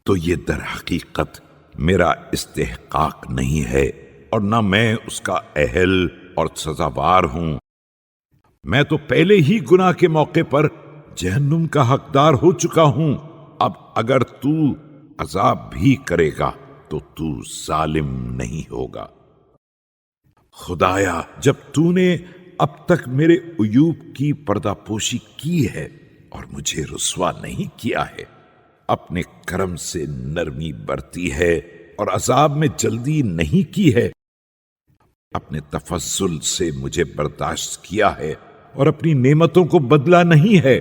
تو یہ در حقیقت میرا استحقاق نہیں ہے اور نہ میں اس کا اہل اور سزاوار ہوں۔ میں تو پہلے ہی گناہ کے موقع پر جہنم کا حقدار ہو چکا ہوں۔ اب اگر تو عذاب بھی کرے گا تو تو ظالم نہیں ہوگا۔ خدایا، جب تو نے اب تک میرے عیوب کی پردہ پوشی کی ہے اور مجھے رسوا نہیں کیا ہے، اپنے کرم سے نرمی برتی ہے اور عذاب میں جلدی نہیں کی ہے، اپنے تفضل سے مجھے برداشت کیا ہے اور اپنی نعمتوں کو بدلا نہیں ہے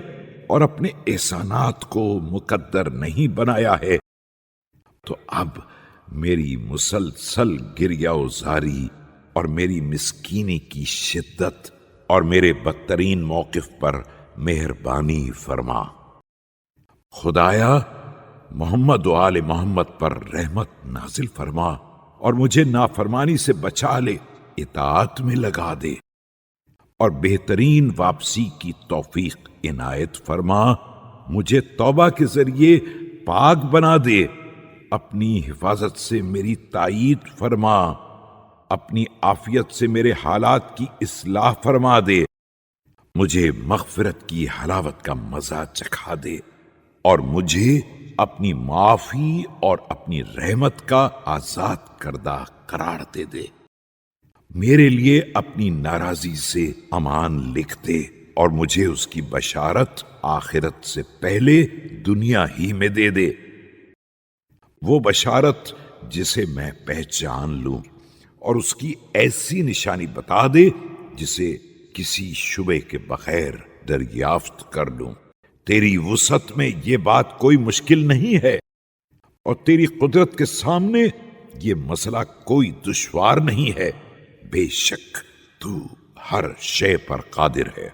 اور اپنے احسانات کو مقدر نہیں بنایا ہے، تو اب میری مسلسل گریہ و زاری اور میری مسکینی کی شدت اور میرے بدترین موقف پر مہربانی فرما۔ خدایا، محمد و آل محمد پر رحمت نازل فرما اور مجھے نافرمانی سے بچا لے، اطاعت میں لگا دے اور بہترین واپسی کی توفیق عنایت فرما۔ مجھے توبہ کے ذریعے پاک بنا دے، اپنی حفاظت سے میری تائید فرما، اپنی عافیت سے میرے حالات کی اصلاح فرما دے، مجھے مغفرت کی حلاوت کا مزہ چکھا دے اور مجھے اپنی معافی اور اپنی رحمت کا آزاد کردہ قرار دے دے۔ میرے لیے اپنی ناراضی سے امان لکھ دے اور مجھے اس کی بشارت آخرت سے پہلے دنیا ہی میں دے دے، وہ بشارت جسے میں پہچان لوں اور اس کی ایسی نشانی بتا دے جسے کسی شبے کے بغیر دریافت کر لوں۔ تیری وسعت میں یہ بات کوئی مشکل نہیں ہے اور تیری قدرت کے سامنے یہ مسئلہ کوئی دشوار نہیں ہے، بے شک تو ہر شے پر قادر ہے۔